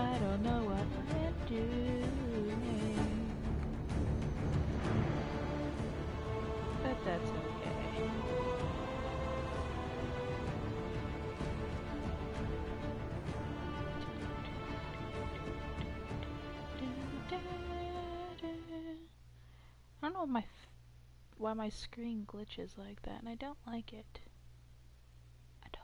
I don't know what I'm doing. But that's okay. I don't know why my screen glitches like that, and I don't like it at all.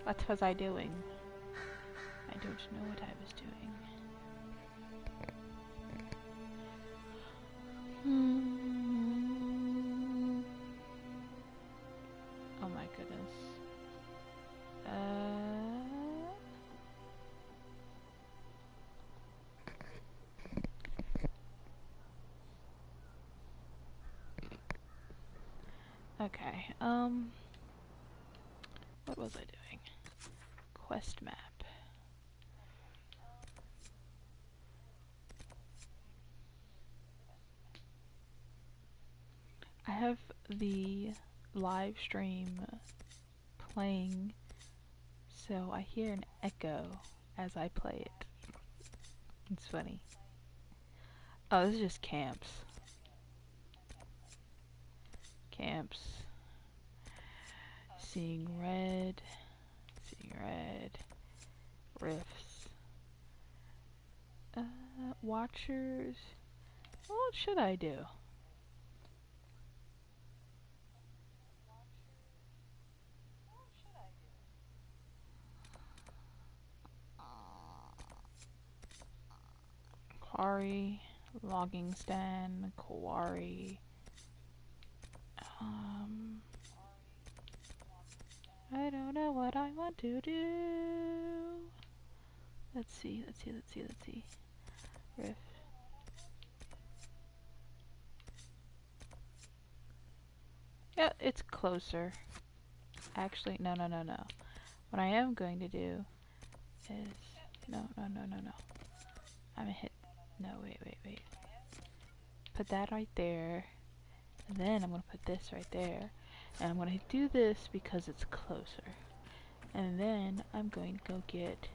What was I doing? I don't know what I was doing. Oh my goodness. Okay, what was I doing? Quest map. I have the live stream playing, so I hear an echo as I play it. It's funny. Oh, this is just camps. Camps. Seeing red. Seeing red. Rifts. Watchers. What should I do? Quarry. Logging stand. Quarry. I don't know what I want to do. Let's see. Rift. Yeah, it's closer. Actually, no. What I am going to do is... No. I'm gonna hit... No, wait. Put that right there. And then I'm gonna put this right there. And I'm gonna do this because it's closer. And then I'm going to go get...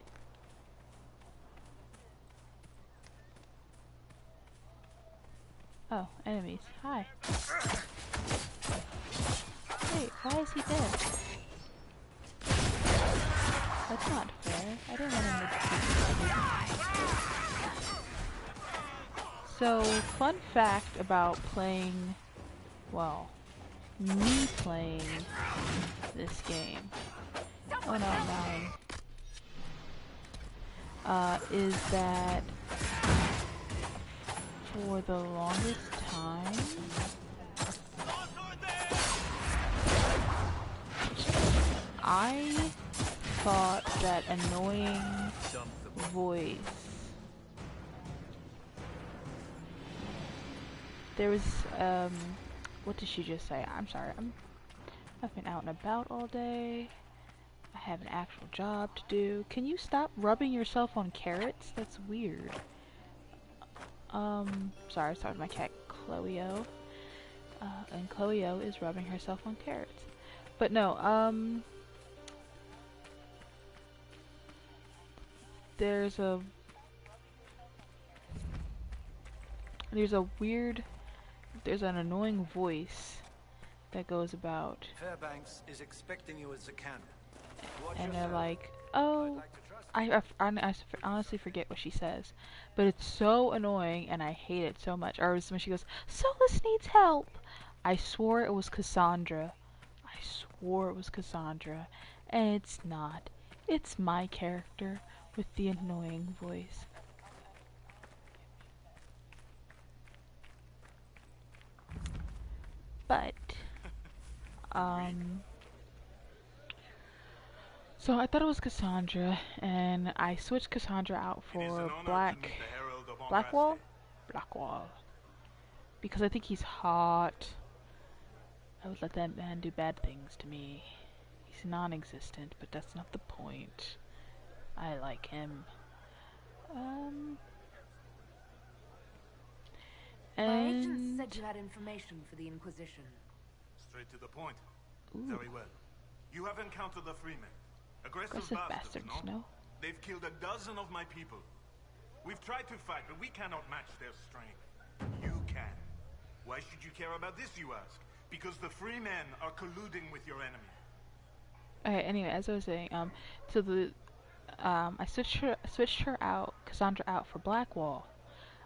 Oh, enemies. Hi. Wait, why is he dead? That's not fair. I didn't want him to defeat. So, fun fact about playing... Well, me playing this game. Oh no, mine. Is that for the longest time, I thought that annoying voice. There was, what did she just say? I'm sorry, I've been out and about all day. I have an actual job to do. Can you stop rubbing yourself on carrots? That's weird. Sorry, I started my cat Chloe-O. And Chloe-O is rubbing herself on carrots. But no, there's an annoying voice that goes about. Fairbanks is expecting you as a cannon. And they're like, oh, I honestly forget what she says, but it's so annoying and I hate it so much. Or when she goes, Solus needs help. I swore it was Cassandra. And it's not. It's my character with the annoying voice. But, so I thought it was Cassandra, and I switched Cassandra out for Blackwall? Blackwall. Because I think he's hot. I would let that man do bad things to me. He's non-existent, but that's not the point. I like him. My agent And said you had information for the Inquisition. Straight to the point. ooh, Very well. You have encountered the Freemen. Aggressive aggressive bastards, bastards, no? no? They've killed a dozen of my people. We've tried to fight, but we cannot match their strength. You can. Why should you care about this, you ask? Because the Freemen are colluding with your enemy. Okay, anyway, as I was saying, so the I switched her out, Cassandra out for Blackwall.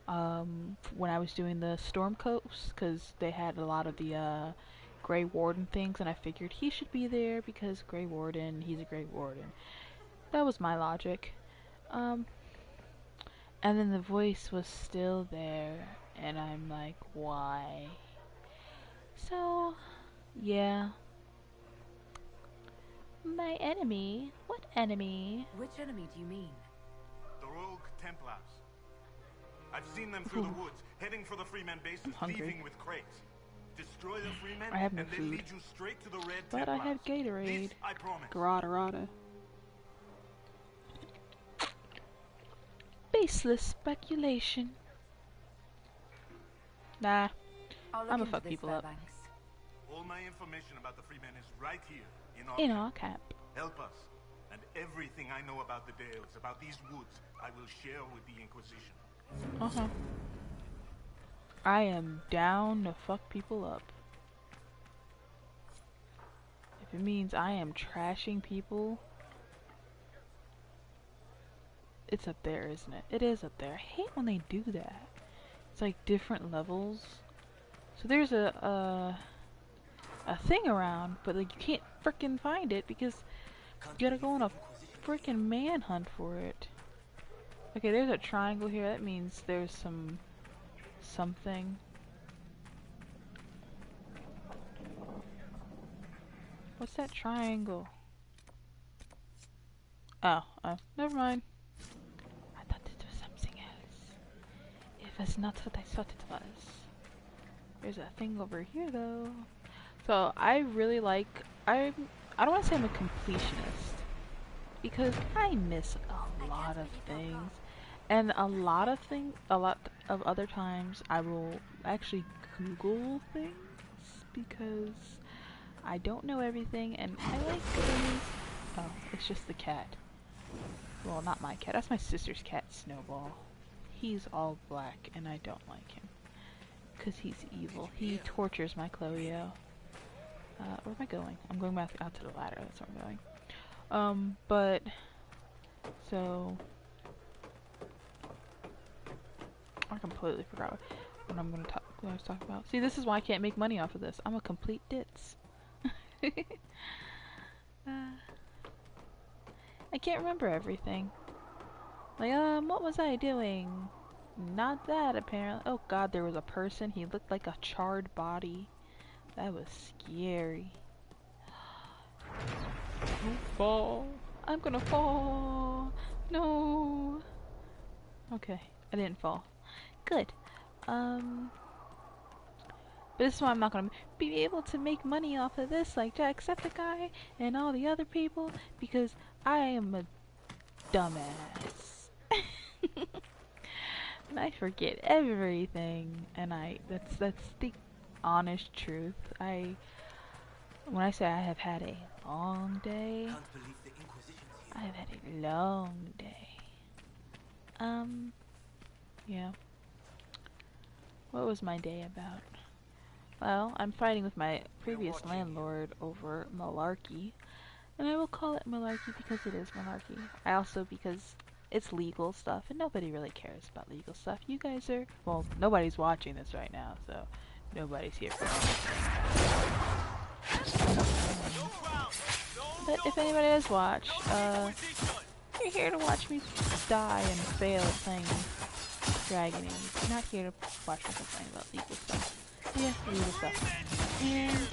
When I was doing the Storm Coast, because they had a lot of the Grey Warden things, and I figured he should be there because Grey Warden, he's a Grey Warden. That was my logic. And then the voice was still there, and I'm like, why? So, yeah. My enemy? What enemy? Which enemy do you mean? The Rogue Templars. I've seen them through the woods, heading for the Freemen bases, leaving with crates. Destroy the Freemen, I have no and they food. lead you straight to the Red But Templars. I have Gatorade. This I promise. Garada. Baseless speculation. Nah, I'll look I'ma into fuck this, people up. Fairbanks. All my information about the Freemen is right here in our In camp. our camp. Help us, and everything I know about the Dales, about these woods, I will share with the Inquisition. Uh-huh. I am down to fuck people up. If it means I am trashing people, it's up there, isn't it? It is up there. I hate when they do that. It's like different levels. So there's a thing around, but like you can't frickin' find it because you gotta go on a frickin' manhunt for it. Okay, there's a triangle here. That means there's something. What's that triangle? Oh, never mind. I thought it was something else. It was not what I thought it was. There's a thing over here though. So I really like, I don't want to say I'm a completionist, because I miss a lot of things. And a lot of other times I will actually Google things because I don't know everything and I like things. Oh, it's just the cat. Well, not my cat. That's my sister's cat, Snowball. He's all black and I don't like him because he's evil. He tortures my Chloeo. Where am I going? I'm going back out to the ladder. That's where I'm going. But so I completely forgot what I was talking about. See, this is why I can't make money off of this. I'm a complete ditz. I can't remember everything. Like, what was I doing? Not that, apparently. Oh god, there was a person. He looked like a charred body. That was scary. Don't fall. I'm gonna fall. No. Okay, I didn't fall. Good. But this is why I'm not gonna be able to make money off of this like Jacksepticeye and all the other people because I am a dumbass. And I forget everything, and that's the honest truth. When I say I have had a long day, I have had a long day. Yeah. What was my day about? Well, I'm fighting with my previous landlord over malarkey. And I will call it malarkey because it is malarkey. Because it's legal stuff and nobody really cares about legal stuff. You guys are, well, nobody's watching this right now, so nobody's here for anything. But if anybody does watch, you're here to watch me die and fail at playing DragonAge. You're not here to watch me complain about legal stuff. Yeah, legal stuff. And,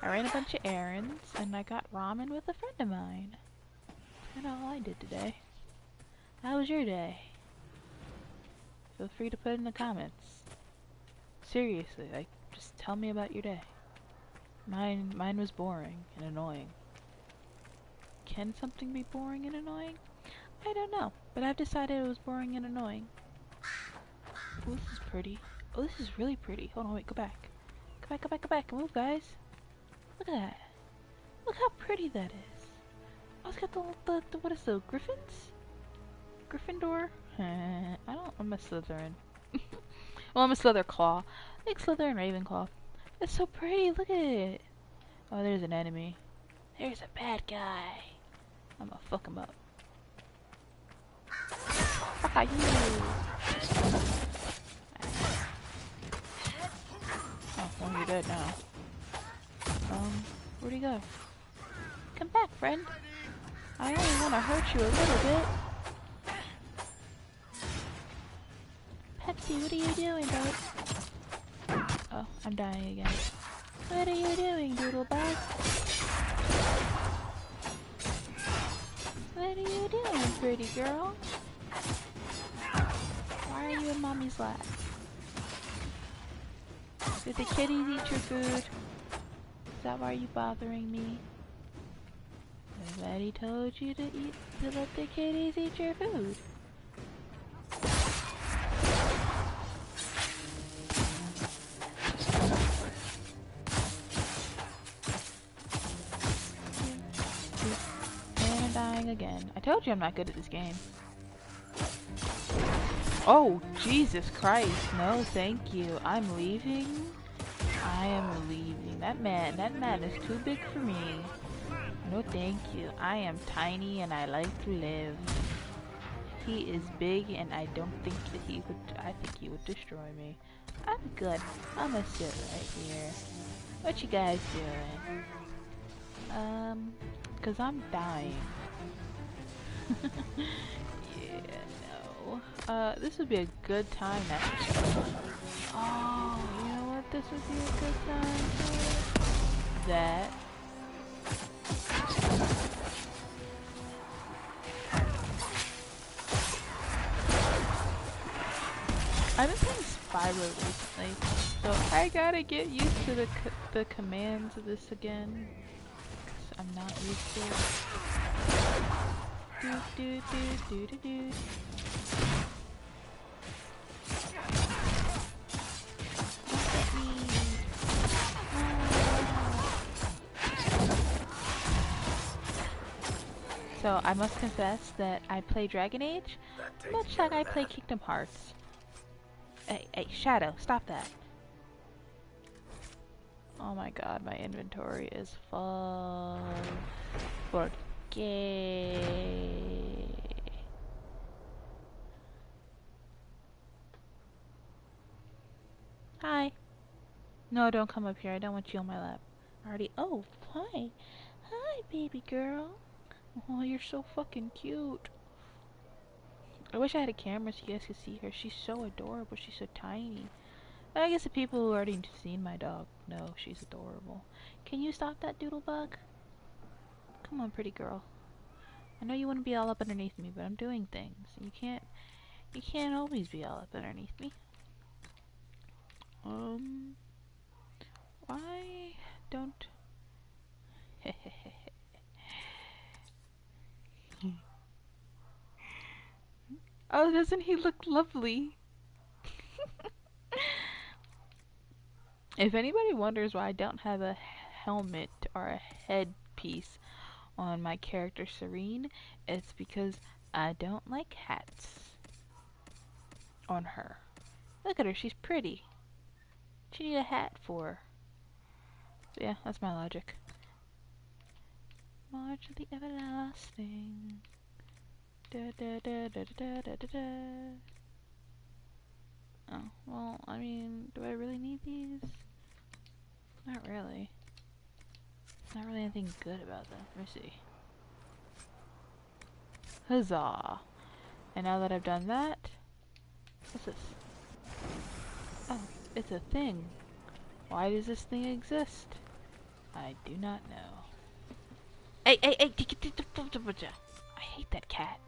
I ran a bunch of errands, and I got ramen with a friend of mine. That's all I did today. How was your day? Feel free to put it in the comments. Seriously, like, just tell me about your day. Mine was boring and annoying. Can something be boring and annoying? I don't know, but I've decided it was boring and annoying. Oh, this is pretty. Oh, this is really pretty. Hold on, wait, go back. Go back, go back, go back. Move, guys. Look at that. Look how pretty that is. Oh, it's got the what is those, Griffins? Gryffindor? I'm a Slytherin. Well, I'm a Slytherclaw. I like Slytherin Ravenclaw. It's so pretty, look at it. Oh, there's an enemy. There's a bad guy. I'm gonna fuck him up. Fuck you! Oh, well, you're dead now. Where'd he go? Come back, friend. I only want to hurt you a little bit. Pepsi, what are you doing, bud? Oh, I'm dying again. What are you doing, Doodlebug? What are you doing, pretty girl? Why are you in mommy's lap? Did the kitties eat your food? Is that why you bothering me? Nobody told you to let the kitties eat your food. And I'm dying again. I told you I'm not good at this game. Oh, Jesus Christ. No, thank you. I'm leaving. I am leaving. That man is too big for me. No, thank you. I am tiny and I like to live. He is big and I don't think that he would, I think he would destroy me. I'm good. I'm gonna sit right here. What you guys doing? Cause I'm dying. Yeah, no. This would be a good time actually. Oh, you know what this would be a good time for? That. I've been playing Spyro recently, so I gotta get used to the commands of this again. 'Cause I'm not used to it. Do do do do do do. Look at me. So I must confess that I play DragonAge much like I play Kingdom Hearts. Hey, Shadow, stop that. Oh my god, my inventory is full. Okay. Hi. No, don't come up here. I don't want you on my lap. Already. Oh, hi. Hi, baby girl. Oh, you're so fucking cute. I wish I had a camera so you guys could see her. She's so adorable. She's so tiny. I guess the people who already seen my dog know she's adorable. Can you stop that doodlebug? Come on, pretty girl. I know you want to be all up underneath me, but I'm doing things. You can't always be all up underneath me. Why don't... Oh, doesn't he look lovely? If anybody wonders why I don't have a helmet or a headpiece on my character Serene, it's because I don't like hats on her. Look at her, she's pretty. What you need a hat for? So yeah, that's my logic. March of the Everlasting. Da da da da da da da da. Oh, well, I mean, do I really need these? Not really. Not really anything good about them. Let me see. Huzzah! And now that I've done that, what's this? Oh, it's a thing. Why does this thing exist? I do not know. Hey! I hate that cat.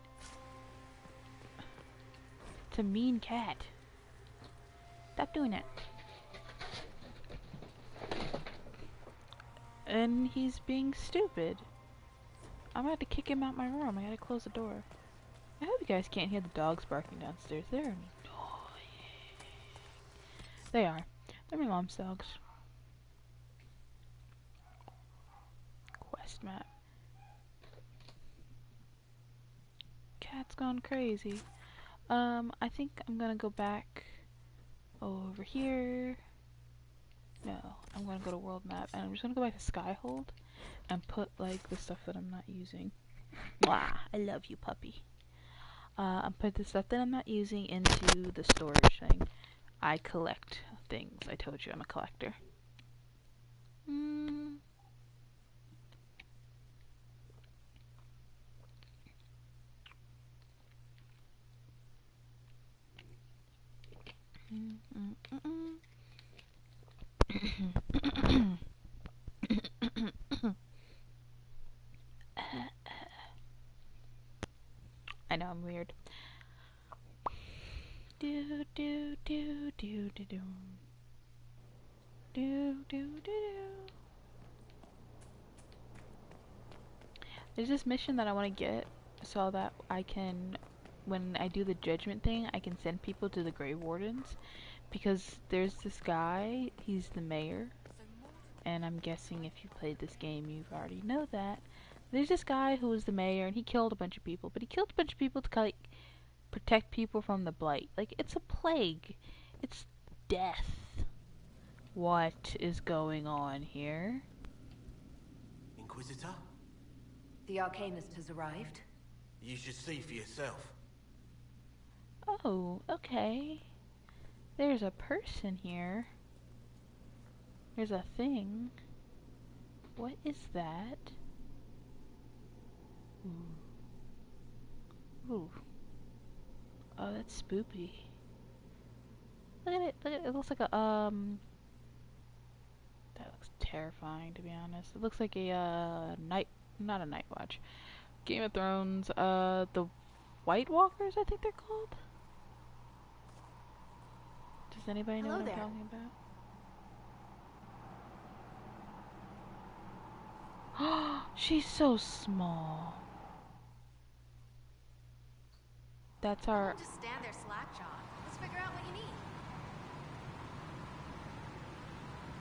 It's a mean cat. Stop doing that. And he's being stupid. I'm gonna have to kick him out my room. I gotta close the door. I hope you guys can't hear the dogs barking downstairs. They're annoying. They are. They're my mom's dogs. Quest map. Cat's gone crazy. I think I'm gonna go back over here. No, I'm gonna go to world map and I'm just gonna go back to Skyhold and put like the stuff that I'm not using. Mwah! I love you, puppy. I put the stuff that I'm not using into the storage thing. I collect things. I told you I'm a collector. I know I'm weird. Do do do do do do do do do. There's this mission that I want to get so that I can, when I do the judgment thing, I can send people to the Grave Wardens. Because there's this guy, he's the mayor, and I'm guessing if you played this game you already know that. There's this guy who was the mayor and he killed a bunch of people, but he killed a bunch of people to like protect people from the blight. Like, it's a plague. It's death. What is going on here? Inquisitor? The Arcanist has arrived. You should see for yourself. Oh, okay. There's a person here. There's a thing. What is that? Ooh. Ooh. Oh, that's spoopy. Look at it. Look at it. It looks like a, that looks terrifying, to be honest. It looks like a, not a Night Watch. Game of Thrones, the White Walkers, I think they're called? Does anybody know Hello what there. I'm talking about? She's so small. That's our... Don't just stand there slack-jawed. Let's figure out what you need.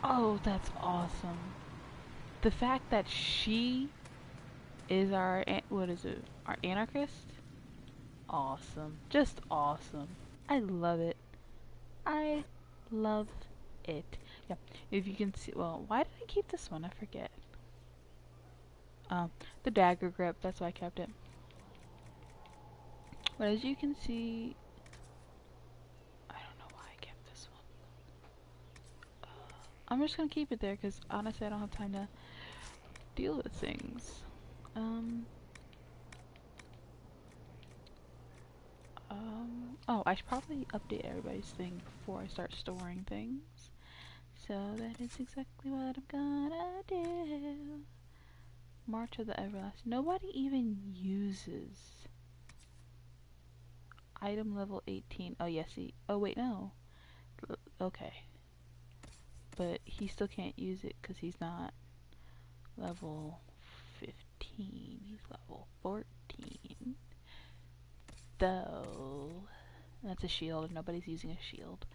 Oh, that's awesome. The fact that she is our... What is it? Our anarchist? Awesome. Just awesome. I love it. I love it. Yeah, if you can see... Well, why did I keep this one? I forget. The dagger grip. That's why I kept it. But as you can see... I don't know why I kept this one. I'm just gonna keep it there because honestly I don't have time to deal with things. Oh, I should probably update everybody's thing before I start storing things. So that is exactly what I'm gonna do. March of the Everlasting. Nobody even uses item level 18. Oh yes, oh wait, no. Okay. But he still can't use it because he's not level 15. He's level 14. Though that's a shield. Nobody's using a shield.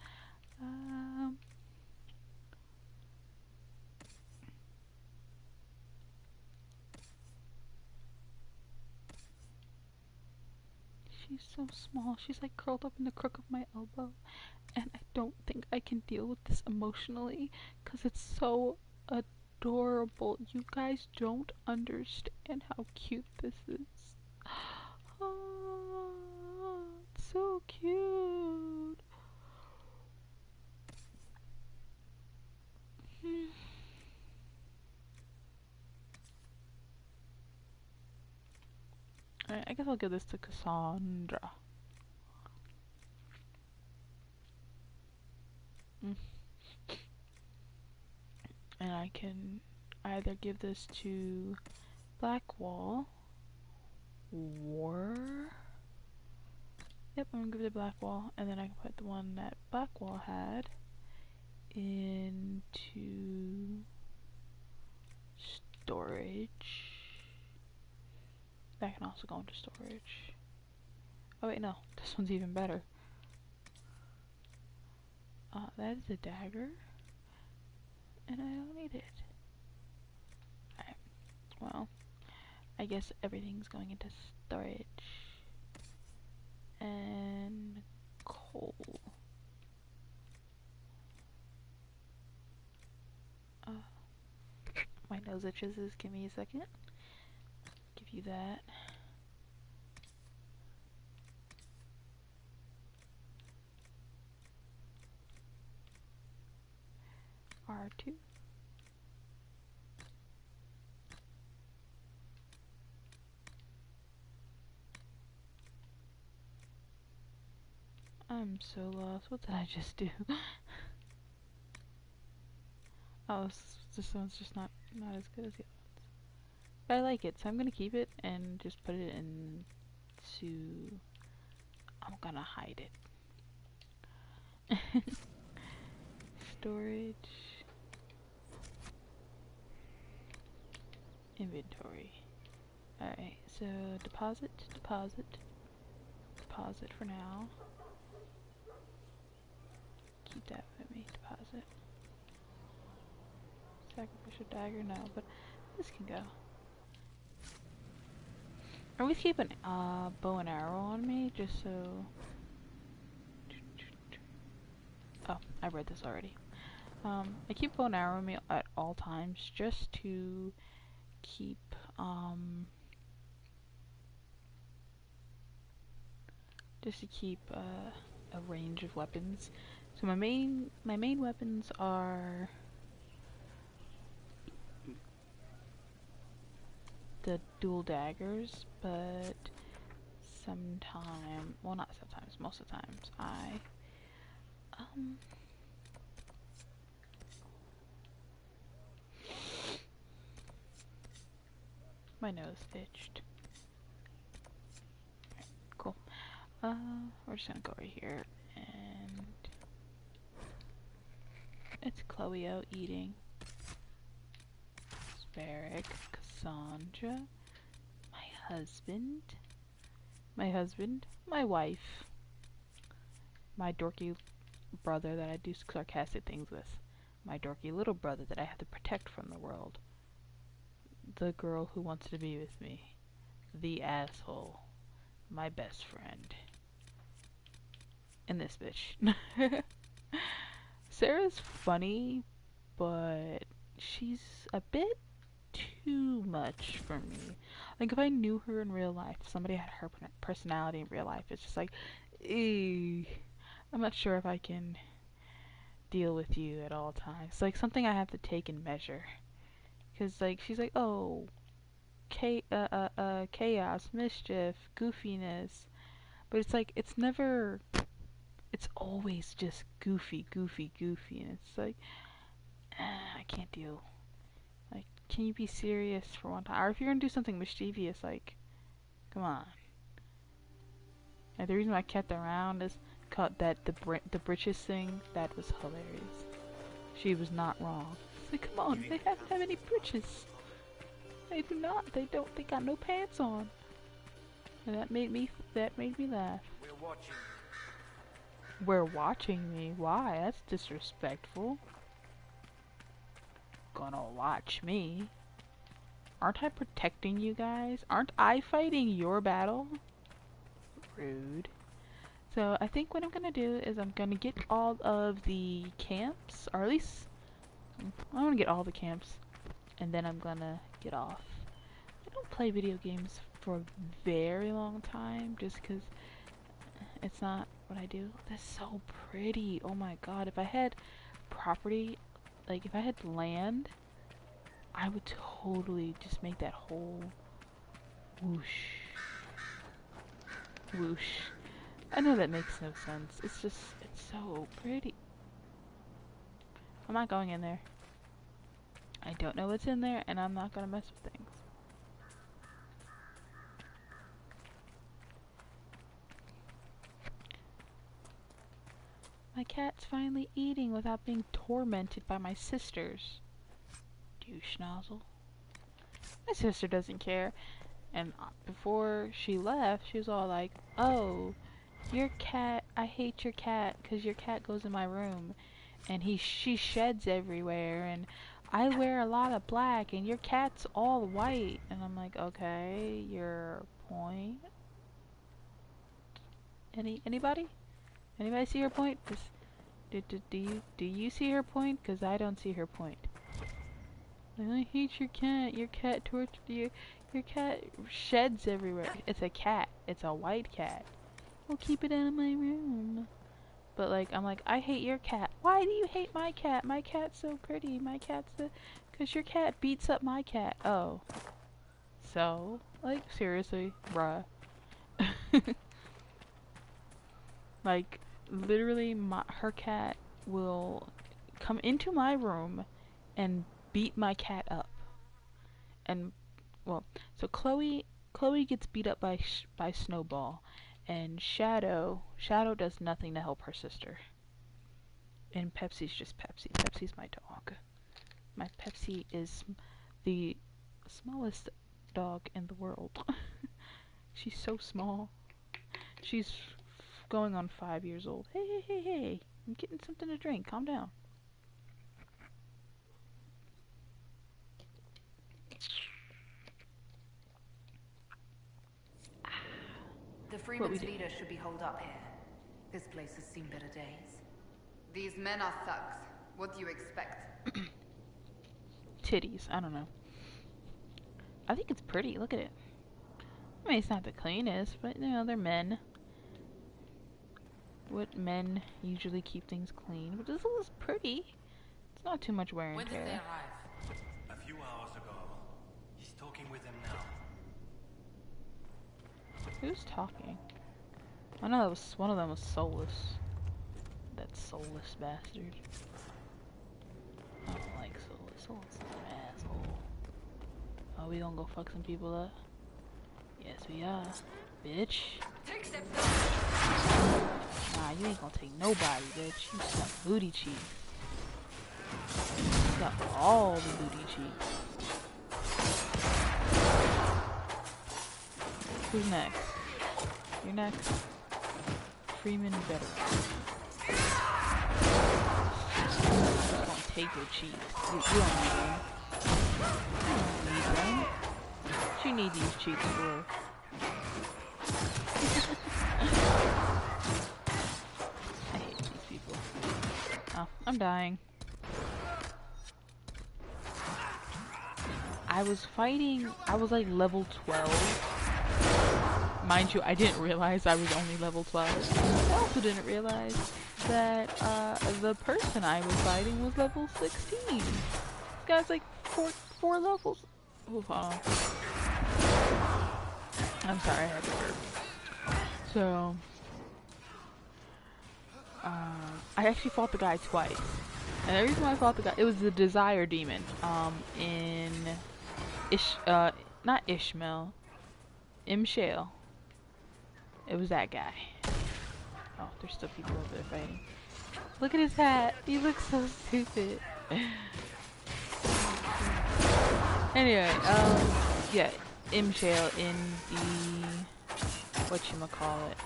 She's so small. She's like curled up in the crook of my elbow. And I don't think I can deal with this emotionally because it's so adorable. You guys don't understand how cute this is. Oh, it's so cute. Alright, I guess I'll give this to Cassandra. And I can either give this to Blackwall or... Yep, I'm gonna give it to Blackwall, and then I can put the one that Blackwall had into storage. That can also go into storage. Oh wait, no. This one's even better. That is a dagger. And I don't need it. Alright. Well, I guess everything's going into storage. And coal. My nose itches. Give me a second. Give you that. R2. I'm so lost. What did I just do? Oh, this one's just not as good as the other ones. But I like it, so I'm gonna keep it and just put it into. I'm gonna hide it. Storage. Inventory. Alright, so deposit for now. Keep that with me, deposit. Sacrificial dagger, no, but this can go. I always keep an bow and arrow on me, just so... Oh, I read this already. I keep bow and arrow on me at all times, just to keep, a range of weapons. So my main weapons are the dual daggers, but sometimes, well, not sometimes, most of the times I my nose itched. Cool. We're just gonna go right here, and it's Chloeo eating. Sparrow, Cassandra, my husband, my wife, my dorky brother that I do sarcastic things with, my dorky little brother that I have to protect from the world, the girl who wants to be with me, the asshole, my best friend, and this bitch. Sarah's funny, but she's a bit too much for me. Like, if I knew her in real life, somebody had her personality in real life, it's just like, ew. I'm not sure if I can deal with you at all times. Like, something I have to take and measure. Because, like, she's like, oh, chaos, mischief, goofiness. But it's like, it's never, it's always just goofy. And it's like, I can't deal. Like, can you be serious for one time? Or if you're gonna do something mischievous, like, come on. And the reason why I kept around is called that the britches thing. That was hilarious. She was not wrong. It's like, come on, they have any britches. They do not. They don't. They got no pants on. And that made me laugh. We're watching. We're watching me. Why? That's disrespectful. Gonna watch me. Aren't I protecting you guys? Aren't I fighting your battle? Rude. So I think what I'm gonna do is I'm gonna get all of the camps, or at least I want to get all the camps, and then I'm gonna get off. I don't play video games for a very long time, just because it's not what I do. That's so pretty. Oh my god, if I had property, like if I had land, I would totally just make that whole whoosh. Whoosh. I know that makes no sense. It's just, it's so pretty. I'm not going in there. I don't know what's in there, and I'm not gonna mess with things. My cat's finally eating without being tormented by my sisters. Douche nozzle. My sister doesn't care. And before she left, she was all like, "Oh, your cat, I hate your cat because your cat goes in my room and she sheds everywhere and I wear a lot of black and your cat's all white." And I'm like, "Okay, your point? Anybody? Anybody see her point? Do you see her point? Because I don't see her point." I hate your cat. Your cat tortured you. Your cat sheds everywhere. It's a cat. It's a white cat. Well, keep it out of my room. But like, I'm like, I hate your cat. Why do you hate my cat? My cat's so pretty. My cat's the... Because your cat beats up my cat. Oh. So? Like, seriously? Bruh. Like, literally, her cat will come into my room and beat my cat up. And, well, so Chloe gets beat up by Snowball. And Shadow does nothing to help her sister. And Pepsi's just Pepsi. Pepsi's my dog. My Pepsi is the smallest dog in the world. She's so small. She's going on 5 years old. Hey. I'm getting something to drink. Calm down. The Freeman's leader should be holed up here. This place has seen better days. These men are thugs. What do you expect? Titties. I don't know. I think it's pretty. Look at it. I mean, it's not the cleanest, but you know, they're men. What men usually keep things clean. But this looks pretty. It's not too much wear and When did they tear. arrive? A few hours ago. He's talking with them now. Who's talking? I know that was one of them was soulless. That soulless bastard. I don't like soulless. Soulless is an asshole. Oh, we gonna go fuck some people up? Yes, we are. Bitch. Take steps. Nah, you ain't gonna take nobody, bitch. You got booty cheeks. You got all the booty cheeks. Who's next? You're next. Freeman better. Just gonna take your cheeks. You don't need them. You don't need them. What you need these cheeks for? I hate these people. Oh, I'm dying. I was fighting, I was like level 12. Mind you, I didn't realize I was only level 12. I also didn't realize that the person I was fighting was level 16. This guy's like four levels. Hold on. I'm sorry, I had to burp. So, I actually fought the guy twice. And the reason why I fought the guy, it was the Desire Demon, not Ishmael, Imshale. It was that guy. Oh, there's still people over there fighting. Look at his hat. He looks so stupid. Anyway, yeah, Imshale in the whatchamacallit.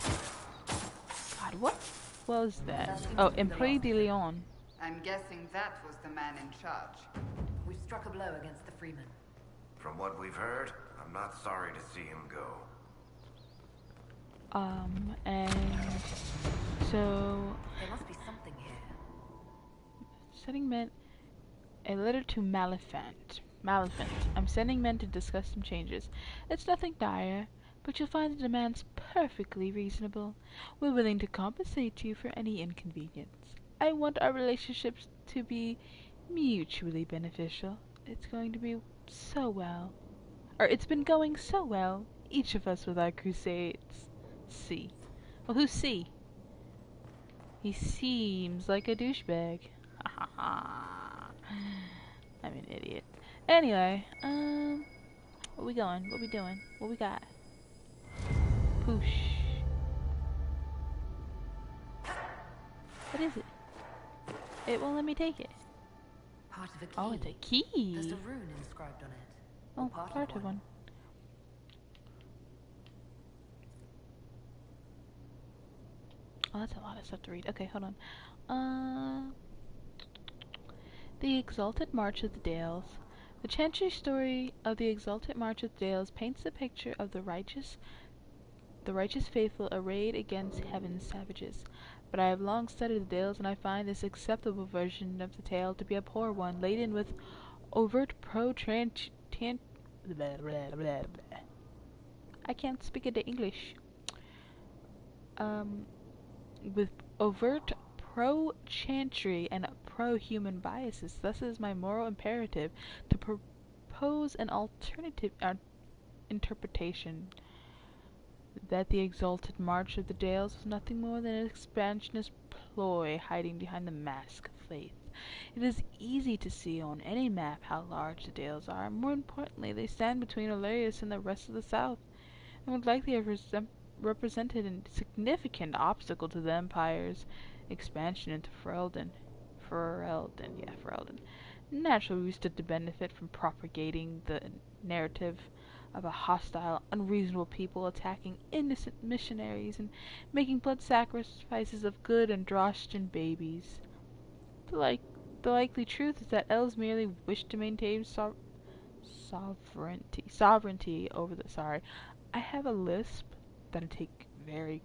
God, what was that? Oh, Employé de Leon. I'm guessing that was the man in charge. We've struck a blow against the Freeman. From what we've heard, I'm not sorry to see him go. And so There must be something here. sending men a letter to Maleficent. I'm sending men to discuss some changes. It's nothing dire, but you'll find the demands perfectly reasonable. We're willing to compensate you for any inconvenience. I want our relationships to be mutually beneficial. It's going to be so well. Or it's been going so well, each of us with our crusades. C. Well, who's C? He seems like a douchebag. I'm an idiot. Anyway, where we going? What we doing? What we got? Poosh. What is it? It won't let me take it. Part of a key. Oh, it's a key. There's a rune inscribed on it. Oh, Or part of one. Oh, that's a lot of stuff to read. Okay, hold on. The Exalted March of the Dales. The Chantry story of the Exalted March of the Dales paints a picture of the righteous faithful arrayed against heaven's savages. But I have long studied the Dales, and I find this acceptable version of the tale to be a poor one, laden with overt I can't speak it in English. With overt pro-chantry and pro-human biases. Thus it is my moral imperative to propose an alternative interpretation that the Exalted March of the Dales was nothing more than an expansionist ploy hiding behind the mask of faith. It is easy to see on any map how large the Dales are. More importantly, they stand between Illyrius and the rest of the South, and would likely have represented a significant obstacle to the Empire's expansion into Ferelden. Naturally, we stood to benefit from propagating the narrative of a hostile, unreasonable people attacking innocent missionaries and making blood sacrifices of good Androstian babies. The likely truth is that elves merely wish to maintain sovereignty over the. Sorry, I have a lisp that I take very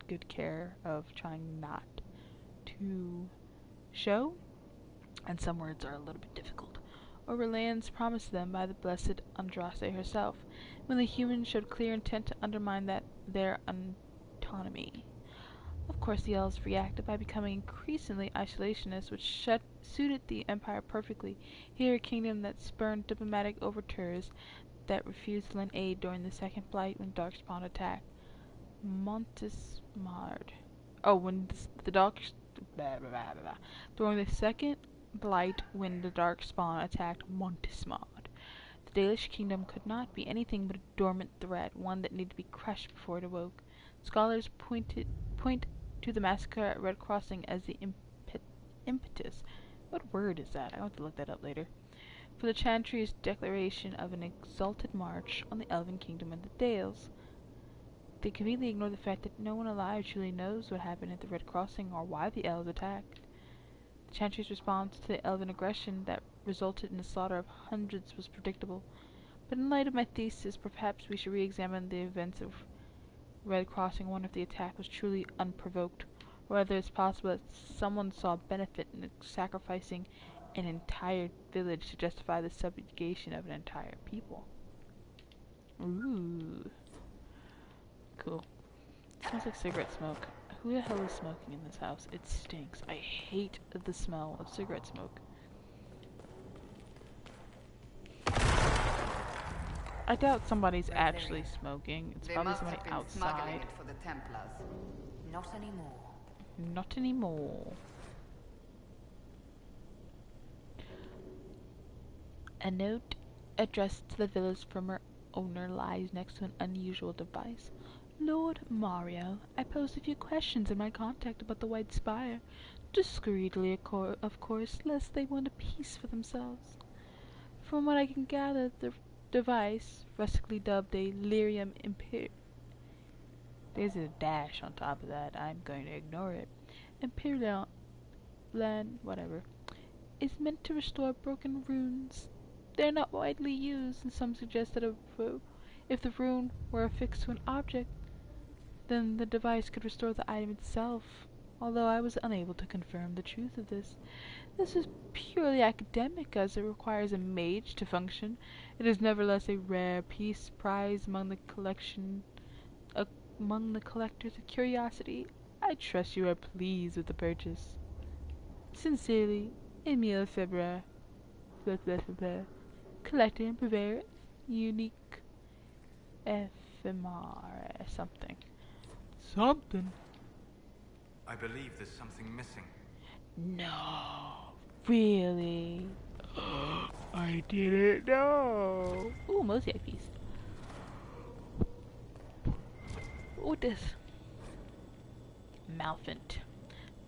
good care of trying not to show, and some words are a little bit difficult. Over lands promised them by the blessed Andraste herself, when the humans showed clear intent to undermine their autonomy. Of course, the elves reacted by becoming increasingly isolationist, which suited the Empire perfectly. Here, a kingdom that spurned diplomatic overtures, that refused to lend aid during the Second Blight when Darkspawn attacked Montismard. During the Second Blight when the Darkspawn attacked Montismard. The Dalish kingdom could not be anything but a dormant threat, one that needed to be crushed before it awoke. Scholars point to the massacre at Red Crossing as the impetus. What word is that? I want to look that up later. For the Chantry's declaration of an exalted march on the Elven Kingdom and the Dales. They completely ignore the fact that no one alive truly knows what happened at the Red Crossing or why the elves attacked. The Chantry's response to the elven aggression that resulted in the slaughter of hundreds was predictable. But in light of my thesis, perhaps we should re-examine the events of Red Crossing, wonder if the attack was truly unprovoked, or whether it's possible that someone saw benefit in sacrificing an entire village to justify the subjugation of an entire people. Ooh. Cool. Smells like cigarette smoke. Who the hell is smoking in this house? It stinks. I hate the smell of cigarette smoke. I doubt somebody's actually smoking. It's probably somebody outside. It for the Templars. Not anymore. Not anymore. A note addressed to the village's former owner lies next to an unusual device. Lord Mario, I posed a few questions in my contact about the White Spire. Discreetly, of course, lest they want a piece for themselves. From what I can gather, the device, rustically dubbed a Lyrium Imper... There's a dash on top of that. I'm going to ignore it. Imperial land, whatever, is meant to restore broken runes. They're not widely used, and some suggest that if the rune were affixed to an object, then the device could restore the item itself, although I was unable to confirm the truth of this. This is purely academic, as it requires a mage to function. It is nevertheless a rare piece prized among the collectors of curiosity. I trust you are pleased with the purchase. Sincerely, Emile Febre, collector and purveyor, unique ephemera, something. I believe there's something missing. No, really? I didn't know. Ooh, mosaic piece. What this? Malfint.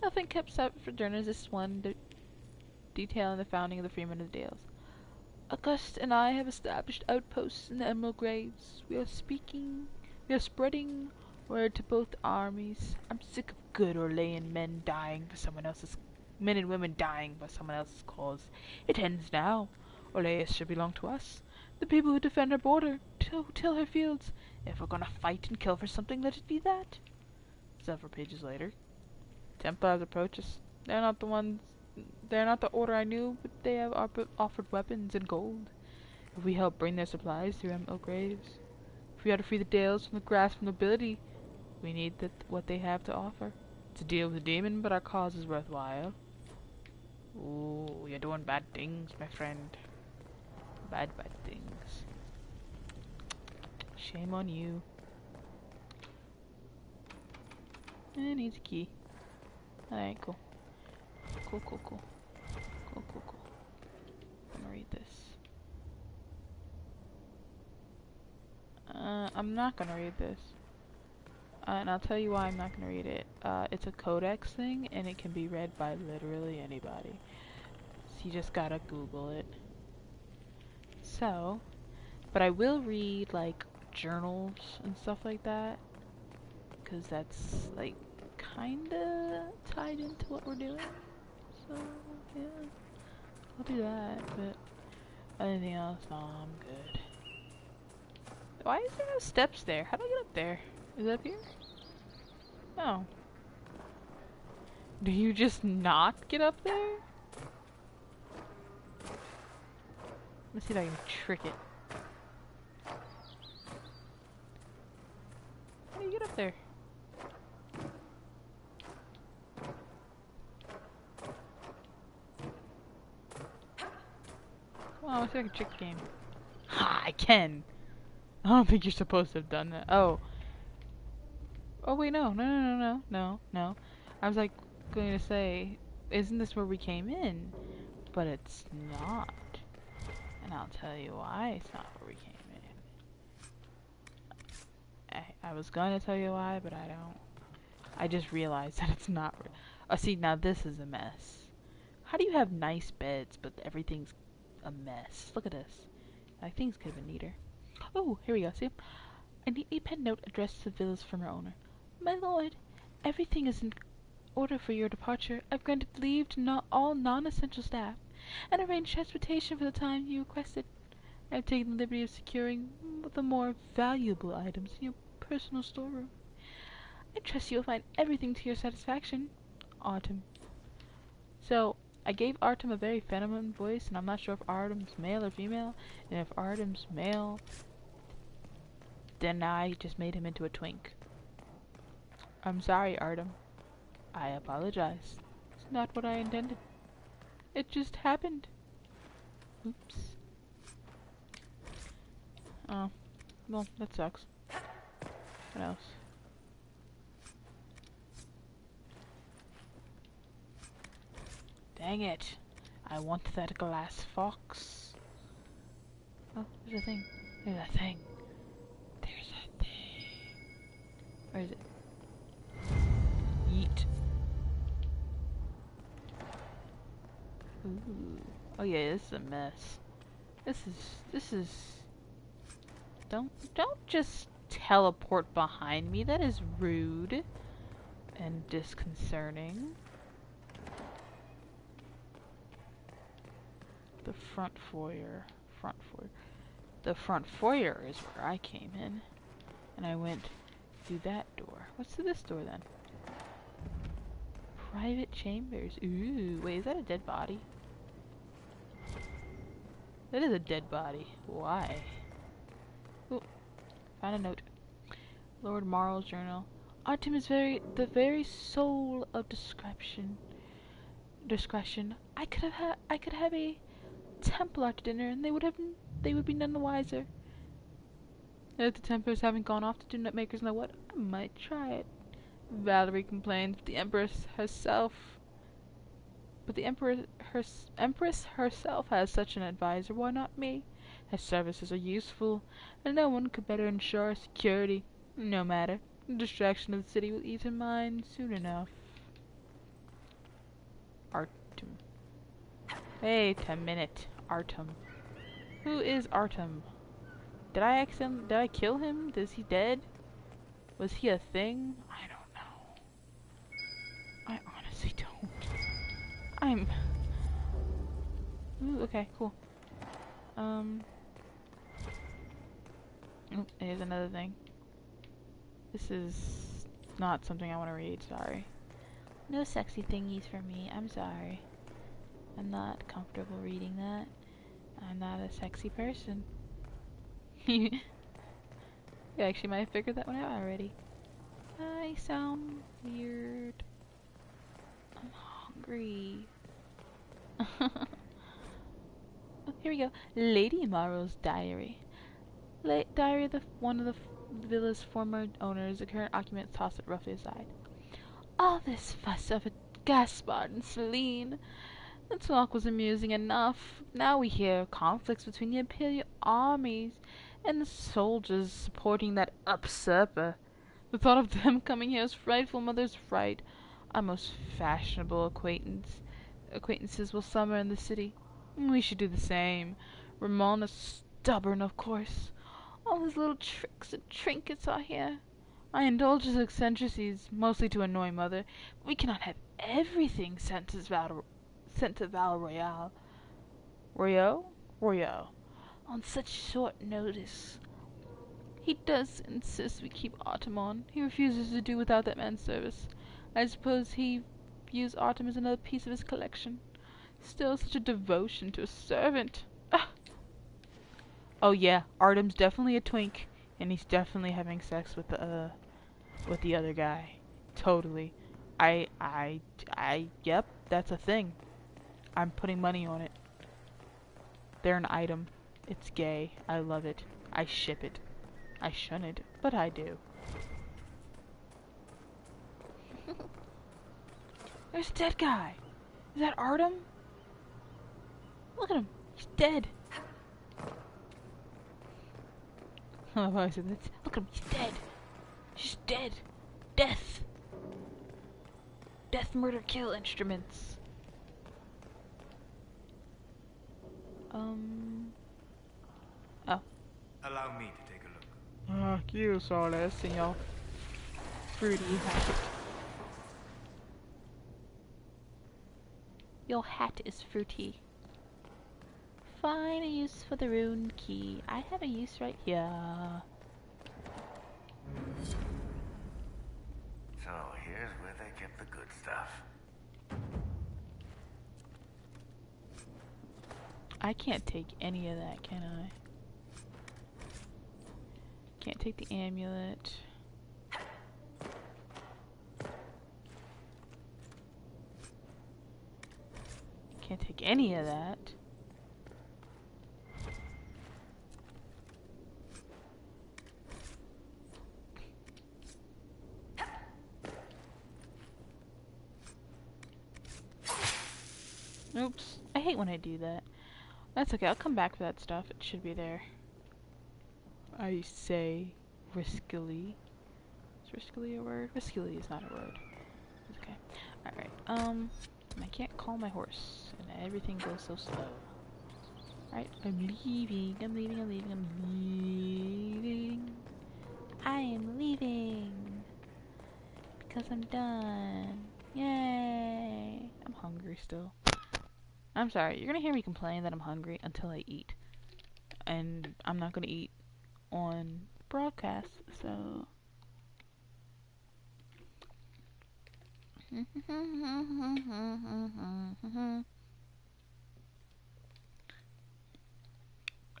Malfint kept separate for journals this one detailing the founding of the Freemen of the Dales. August and I have established outposts in the Emerald Graves. We are spreading Word to both armies. I'm sick of good Orlean men and women dying for someone else's cause. It ends now. Orleans should belong to us. The people who defend our border, who till her fields. If we're gonna fight and kill for something, let it be that. Several pages later. Templars approach us. They're not the order I knew, but they have offered weapons and gold. If we help bring their supplies through emerald graves. If we are to free the Dales from the grasp of nobility, we need what they have to offer. It's a deal with a demon, but our cause is worthwhile. Ooh, you're doing bad things, my friend. Bad things. Shame on you. And needs a key. Alright, cool. Cool. I'm gonna read this. I'm not gonna read this. And I'll tell you why I'm not gonna read it. It's a codex thing, and it can be read by literally anybody. So you just gotta Google it. So, but I will read, like, journals and stuff like that. Because that's, like, kinda tied into what we're doing. So, yeah. I'll do that, but anything else, no, I'm good. Why is there no steps there? How do I get up there? Is it up here? No. Do you just not get up there? Let's see if I can trick it. How do you get up there? Come on, let's see if I can trick the game. Ha! I can! I don't think you're supposed to have done that. Oh. Oh wait, no. I was like going to say, isn't this where we came in? But it's not. And I'll tell you why it's not where we came in. I was going to tell you why, but I don't. I just realized that it's not. See, now this is a mess. How do you have nice beds, but everything's a mess? Look at this. Like, things could have been neater. Oh, here we go, see? A neatly penned note addressed to the villas from her owner. My lord, everything is in order for your departure. I've granted leave to all non-essential staff, and arranged transportation for the time you requested. I have taken the liberty of securing the more valuable items in your personal storeroom. I trust you'll find everything to your satisfaction. Artem. So, I gave Artem a very feminine voice, and I'm not sure if Artem's male or female, and if Artem's male, then I just made him into a twink. I'm sorry, Artem. I apologize. It's not what I intended. It just happened. Oops. Oh. Well, that sucks. What else? Dang it. I want that glass fox. Oh, there's a thing. There's a thing. There's a thing. Where is it? Yeet. Ooh. Oh yeah, this is a mess. This is Don't just teleport behind me. That is rude and disconcerting. The front foyer. The front foyer is where I came in. And I went through that door. What's through this door then? Private chambers. Ooh, wait, is that a dead body? That is a dead body. Why? Ooh, found a note. Lord Marl's journal. Artem is the very soul of discretion. I could have a Templar to dinner, and they would be none the wiser. If the Templars haven't gone off to do nutmakers know what, I might try it. Valerie complains, but the Empress herself has such an advisor. Why not me? Her services are useful, and no one could better ensure security. No matter. The distraction of the city will ease her mind soon enough. Artem. Wait a minute. Artem. Who is Artem? Did I kill him? Is he dead? Was he a thing? I don't know. I honestly don't. I'm... Ooh, okay, cool. Oop, here's another thing. This is not something I want to read, sorry. No sexy thingies for me, I'm sorry. I'm not comfortable reading that. I'm not a sexy person. You actually might have figured that one out already. I sound weird. I'm hungry. Oh, here we go. Lady Morrow's diary. Diary of one of the villa's former owners, the current occupants tossed it roughly aside. All this fuss over Gaspard and Celine. The talk was amusing enough. Now we hear conflicts between the Imperial armies and the soldiers supporting that usurper. The thought of them coming here is frightful, mother's fright. Our most fashionable acquaintances will summer in the city. We should do the same. Ramon is stubborn, of course. All his little tricks and trinkets are here. I indulge his eccentricities, mostly to annoy Mother, but we cannot have everything sent to Val Royale. Royale? On such short notice. He does insist we keep Artem on. He refuses to do without that man's service. I suppose he views Artem as another piece of his collection. Still, such a devotion to a servant. Ah! Oh yeah, Artem's definitely a twink, and he's definitely having sex with the other guy. Totally. Yep, that's a thing. I'm putting money on it. They're an item. It's gay. I love it. I ship it. I shouldn't, but I do. There's a dead guy. Is that Artem? Look at him. He's dead. I love how I said that. Look at him. He's dead. He's dead. Death. Death, murder, kill instruments. Oh. Allow me to take a look. You saw this, señor. Fruity hat. Your hat is fruity. Find a use for the rune key. I have a use right here. So here's where they kept the good stuff. I can't take any of that, can I? Can't take the amulet. Can't take any of that. Oops. I hate when I do that. That's okay. I'll come back for that stuff. It should be there. I say riskily. Is riskily a word? Riskily is not a word. It's okay. Alright. I can't call my horse. And everything goes so slow. Alright. I'm leaving. I'm leaving. I'm leaving. I'm leaving. I am leaving. Because I'm done. Yay. I'm hungry still. I'm sorry. You're gonna hear me complain that I'm hungry until I eat. And I'm not gonna eat on broadcast, so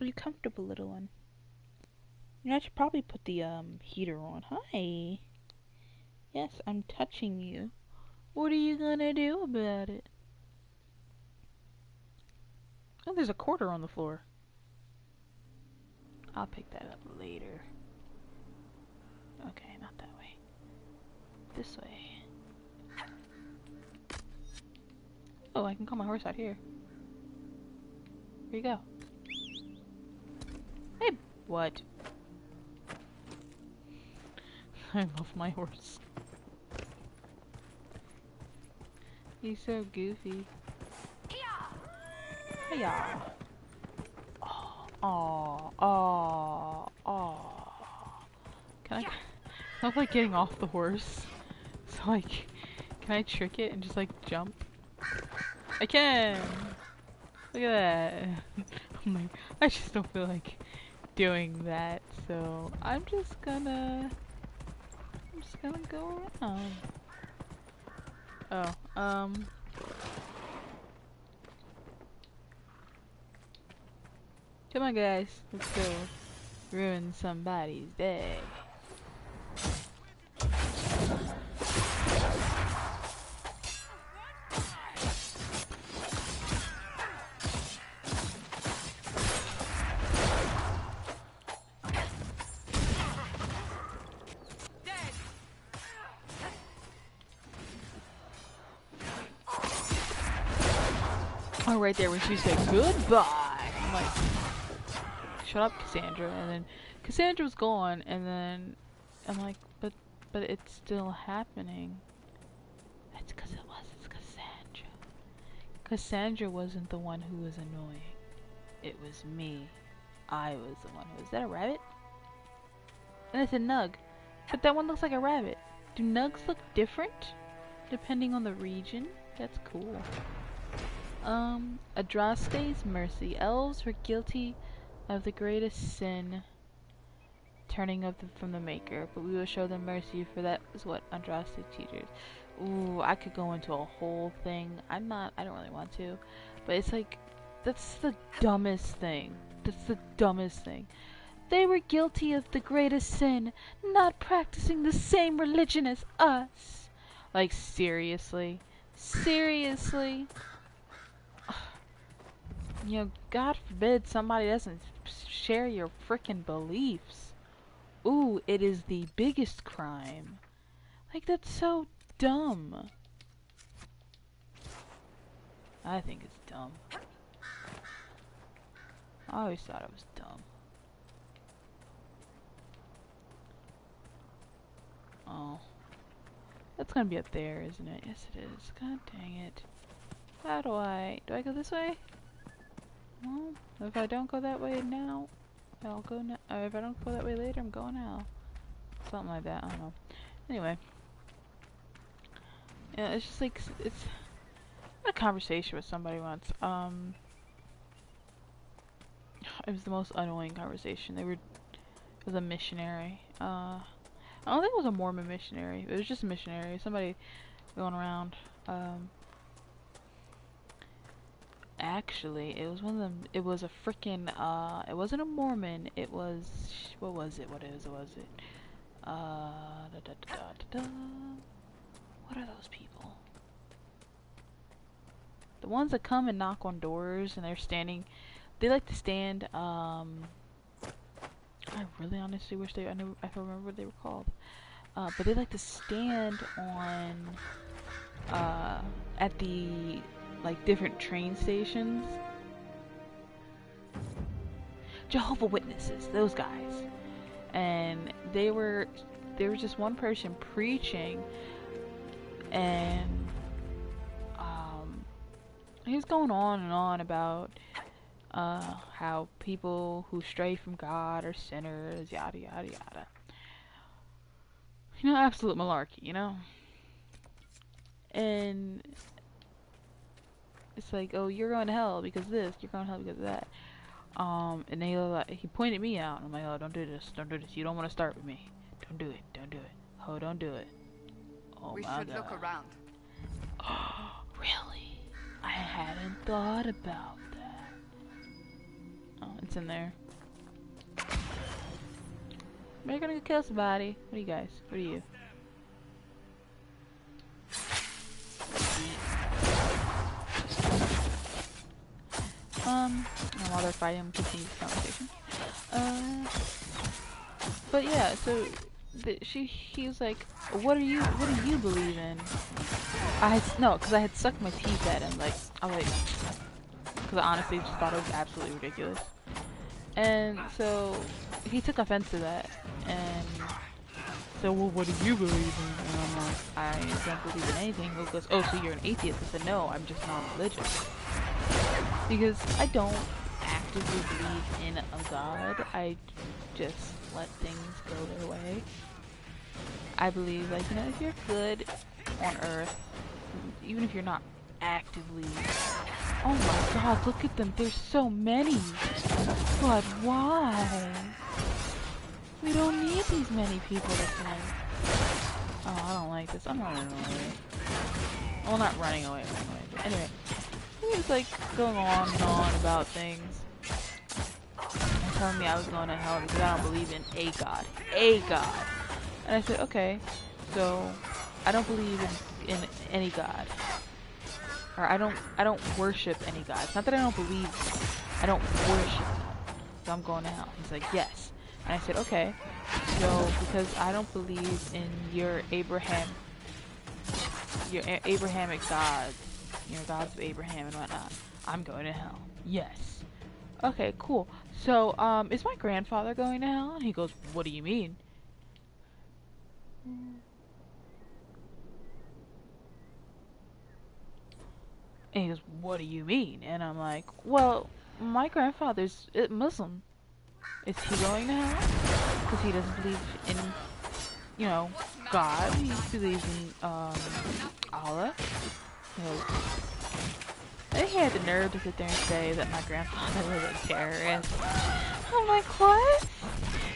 are you comfortable, little one? You know, I should probably put the heater on. Hi. Yes, I'm touching you. What are you gonna do about it? Oh, there's a quarter on the floor. I'll pick that up later. Okay, not that way. This way. Oh, I can call my horse out here. Here you go. Hey, what? I love my horse. He's so goofy. Hiya! Oh. Can I of like getting off the horse. So like, can I trick it and just like jump? I can! Look at that. I'm like, I just don't feel like doing that, so I'm just gonna go around. Oh, come on guys, let's go ruin somebody's day. Oh, right there when she said goodbye. I'm like, shut up, Cassandra. And then Cassandra was gone, and then I'm like, but it's still happening. That's because it wasn't Cassandra. Cassandra wasn't the one who was annoying. It was me. I was the one. Was that a rabbit? And it's a nug. But that one looks like a rabbit. Do nugs look different depending on the region? That's cool. Adraste's mercy. Elves were guilty of the greatest sin, turning from the Maker, but we will show them mercy, for that is what Andraste teaches. Ooh, I could go into a whole thing. I don't really want to, but it's like, that's the dumbest thing. That's the dumbest thing. They were guilty of the greatest sin, not practicing the same religion as us. Like, seriously? Seriously? You know, God forbid somebody doesn't share your frickin' beliefs. Ooh, it is the biggest crime. Like, that's so dumb. I think it's dumb. I always thought it was dumb. Oh. That's gonna be up there, isn't it? Yes, it is. God dang it. How do I go this way? Well, if I don't go that way now, I'll go now. If I don't go that way later, I'm going now. Something like that, I don't know. Anyway. Yeah, it's just like, it's I had a conversation with somebody once. It was the most annoying conversation. It was a missionary. I don't think it was a Mormon missionary. It was just a missionary. Somebody going around. Actually, it was one of them. It was a freaking. It wasn't a Mormon. It was. What was it? What was it? What are those people? The ones that come and knock on doors and they're standing. They like to stand. I really honestly wish I don't remember what they were called. But they like to stand on. At the like different train stations. Jehovah's Witnesses, those guys. And there was just one person preaching, and he was going on and on about how people who stray from God are sinners, yada yada yada. You know, absolute malarkey, you know? And it's like, oh, you're going to hell because of this, you're going to hell because of that. And he pointed me out, and I'm like, oh, don't do this, you don't want to start with me. Don't do it. Oh, don't do it. Oh, We my should God. look around. Oh, really? I hadn't thought about that. Oh, it's in there. We're gonna go kill somebody. What are you guys? What are you? And while they're fighting, I'm continuing this conversation. But yeah, so he was like, what do you believe in? Because I had sucked my teeth at him, because I honestly just thought it was absolutely ridiculous. And so he took offense to that, and so, well, what do you believe in? And I'm like, I don't believe in anything. He goes, oh, so you're an atheist? I said, no, I'm just non-religious. Because I don't actively believe in a god. I just let things go their way. I believe, like, you know, if you're good on Earth, even if you're not actively... Oh my god, look at them, there's so many! But why? We don't need these many people to fight. Oh, I don't like this. I'm running away. Well, not running away, but anyway. He was like going on and on about things. And telling me I was going to hell because I don't believe in a god. A god! And I said, okay, so I don't believe in any god. Or I don't worship any gods. Not that I don't believe them. I don't worship them. So I'm going to hell. He's like, yes. And I said, okay. So because I don't believe in your Abrahamic gods, your gods of Abraham and whatnot, I'm going to hell. Yes. Okay, cool. So, is my grandfather going to hell? And he goes, what do you mean? And he goes, what do you mean? And I'm like, well, my grandfather's Muslim. Is he going to hell? Because he doesn't believe in, you know, God. He believes in, Allah. And he had the nerve to sit there and say that my grandfather was a terrorist. I'm like, what?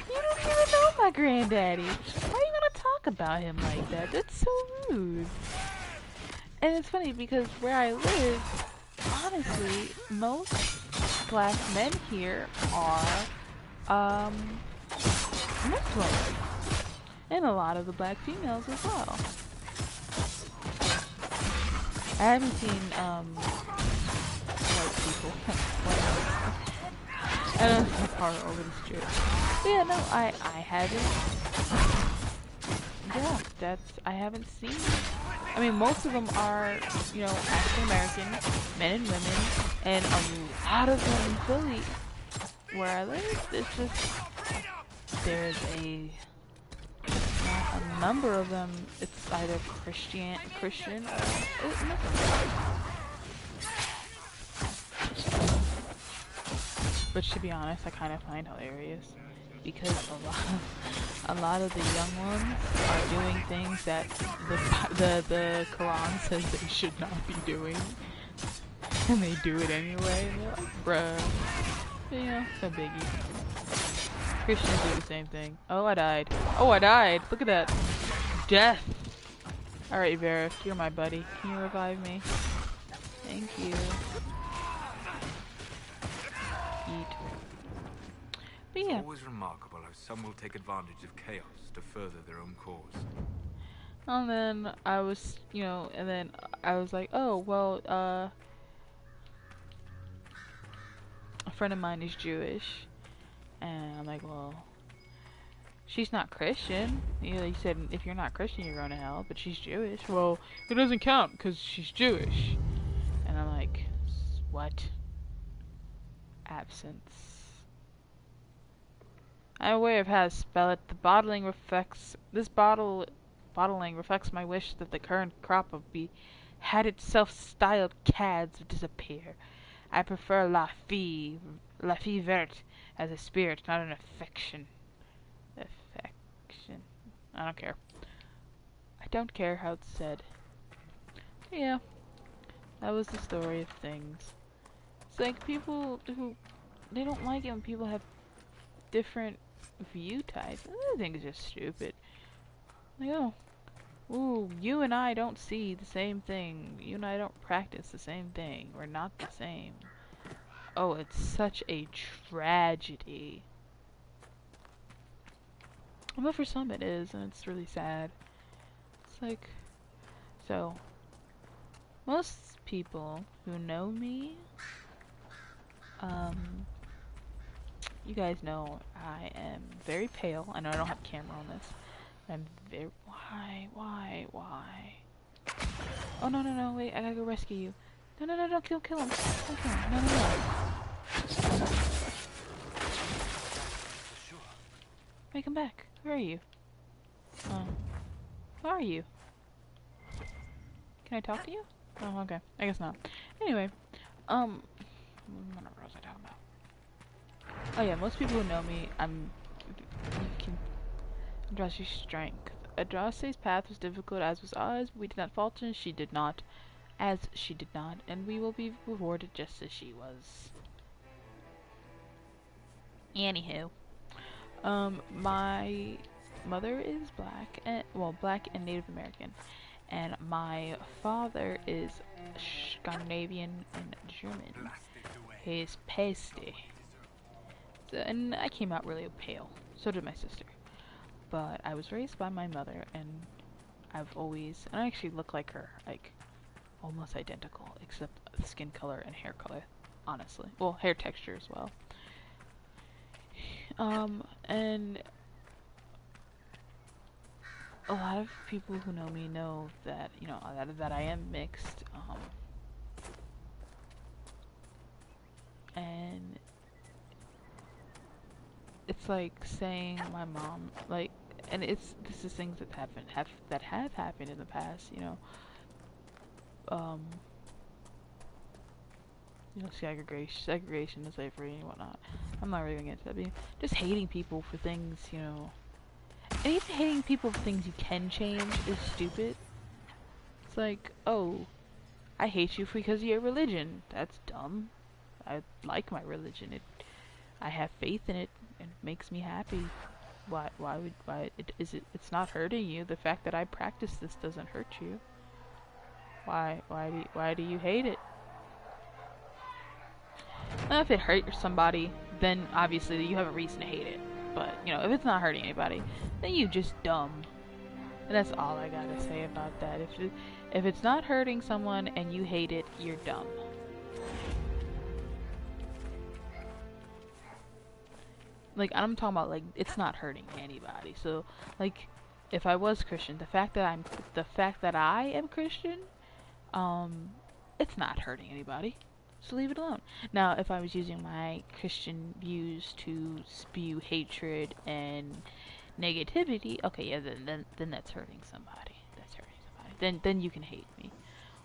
You don't even know my granddaddy. Why are you gonna talk about him like that? That's so rude. And it's funny because where I live, honestly, most black men here are, Muslim. And a lot of the black females as well. I haven't seen, white people. I don't know how far over the street. But yeah, no, I haven't. Yeah, I haven't seen. I mean, most of them are, you know, African American, men and women, and a lot of them in Philly, where I live, it's just, there's not a number of them, it's either Christian or Muslim. Which, to be honest, I kind of find hilarious, because a lot of the young ones are doing things that the Quran says they should not be doing, and they do it anyway. And they're like, bruh, yeah, no biggie. Christians do the same thing. Oh, I died. Oh, I died. Look at that. Death. All right, Varith, you're my buddy. Can you revive me? Thank you. Eat. But yeah. It's always remarkable how some will take advantage of chaos to further their own cause. And then I was, you know, and then I was like, oh, well, a friend of mine is Jewish. And I'm like, well, she's not Christian. You know, he said, if you're not Christian, you're going to hell, but she's Jewish. Well, it doesn't count because she's Jewish. And I'm like, what? Absence. I'm aware of how to spell it. The bottling reflects my wish that the current crop of beheaded self-styled cads disappear. I prefer la fille verte as a spirit, not an affection. Affection. I don't care. I don't care how it's said. Yeah. That was the story of things. It's like people who, they don't like it when people have different view types. I think it's just stupid. Like, oh, ooh, you and I don't see the same thing. You and I don't practice the same thing. We're not the same. Oh, it's such a tragedy. But for some it is, and it's really sad. It's like, so, most people who know me, you guys know I am very pale. I know I don't have a camera on this. I'm very, why? Oh, no, wait, I gotta go rescue you. No, don't kill him. Don't kill him. No. Wait, come back. Where are you? Who are you? Can I talk to you? Oh, okay. I guess not. Anyway, what was I talking about? Oh yeah, most people who know me, you can trust your strength. Adraste's path was difficult, as was ours, but we did not falter, and she did not, and we will be rewarded just as she was. Anywho, my mother is black, black and Native American, and my father is Scandinavian and German. He's pasty. So, and I came out really pale. So did my sister. But I was raised by my mother, and I actually look like her, like, almost identical, except skin color and hair color, honestly. Well, hair texture as well. And a lot of people who know me know that, that I am mixed, and it's like saying my mom, like, and this is things that have happened in the past, segregation and slavery and whatnot. I'm not really gonna get into that, but just hating people for things, and even hating people for things you can change is stupid. It's like, oh, I hate you because of your religion. That's dumb. I like my religion. I have faith in it, and it makes me happy. It's not hurting you. The fact that I practice this doesn't hurt you. Why do you hate it? Now, if it hurt somebody, then obviously you have a reason to hate it. But, if it's not hurting anybody, then you just dumb. And that's all I gotta say about that. If it's not hurting someone and you hate it, you're dumb. Like, I'm talking about, like, it's not hurting anybody. So, like, if I was Christian, the fact that I am Christian, it's not hurting anybody. So leave it alone. Now, if I was using my Christian views to spew hatred and negativity, okay, yeah, then that's hurting somebody. That's hurting somebody. Then you can hate me.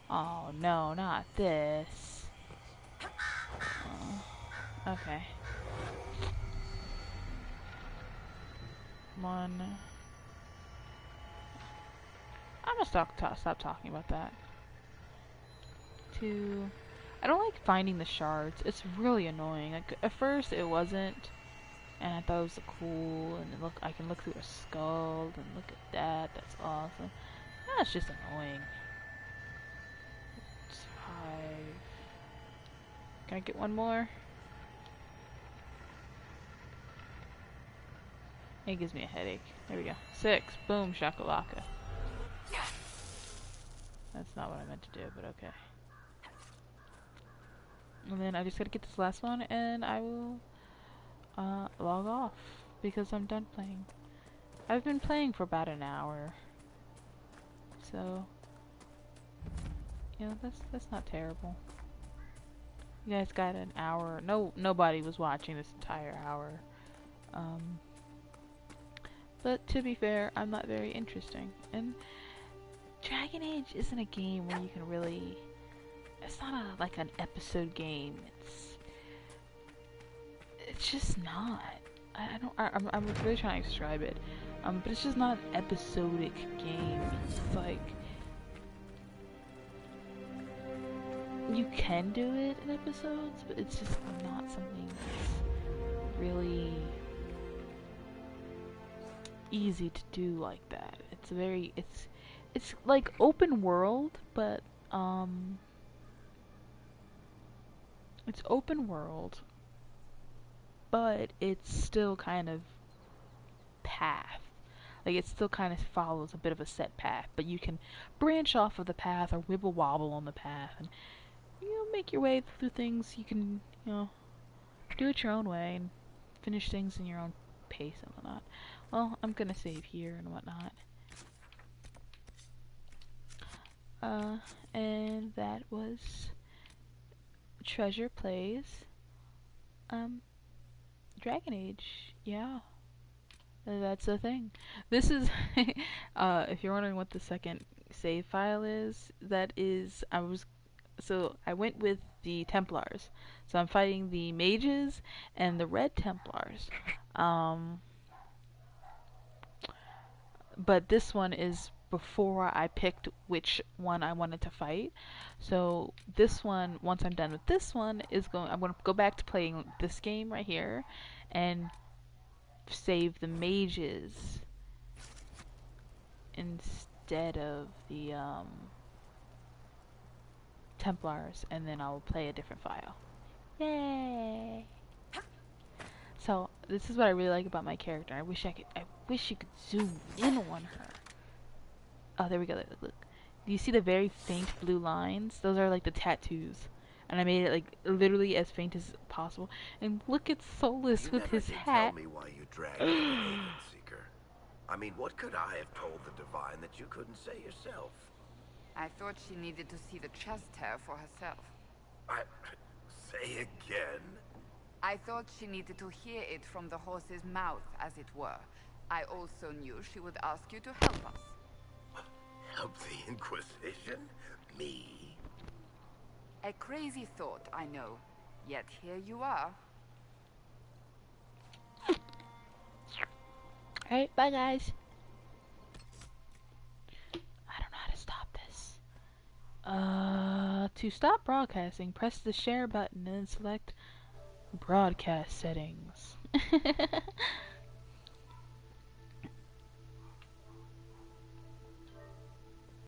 Oh no, not this. Oh, okay. One. I'm gonna stop talking about that. 2. I don't like finding the shards. It's really annoying. Like, at first it wasn't, and I thought it was cool. And look, I can look through a skull and look at that. That's awesome. That's just annoying. It's 5. Can I get one more? It gives me a headache. There we go. 6. Boom, shakalaka. That's not what I meant to do, but okay. And then I just gotta get this last one, and I will log off because I'm done playing. I've been playing for about an hour, so that's not terrible. You guys got an hour. Nobody was watching this entire hour. But to be fair, I'm not very interesting. And DragonAge isn't a game where you can really. It's not like an episode game. It's just not. I'm really trying to describe it. But it's just not an episodic game. It's like you can do it in episodes, but it's just not something that's really easy to do like that. It's like open world, but it's open world, but it's still kind of path. Like, it still kind of follows a bit of a set path, but you can branch off of the path or wibble wobble on the path and make your way through things. You can do it your own way and finish things in your own pace and whatnot. Well, I'm gonna save here and whatnot. And that was TreasurePlays DragonAge. Yeah, that's the thing. This is if you're wondering what the second save file is, I went with the Templars. So I'm fighting the mages and the Red Templars. but this one is before I picked which one I wanted to fight. So this one, once I'm done with this one, I'm going to go back to playing this game right here and save the mages instead of the Templars, and then I'll play a different file. Yay! So this is what I really like about my character. I wish you could zoom in on her. Oh, there we go. Look. Do you see the very faint blue lines? Those are like the tattoos. And I made it like literally as faint as possible. And look at Solus with his hat. Tell me why you dragged me, Haven Seeker. I mean, what could I have told the Divine that you couldn't say yourself? I thought she needed to see the chest hair for herself. Say again? I thought she needed to hear it from the horse's mouth, as it were. I also knew she would ask you to help us. Help the Inquisition? Me? A crazy thought, I know. Yet here you are. Alright, bye guys. I don't know how to stop this. To stop broadcasting, press the share button and select broadcast settings.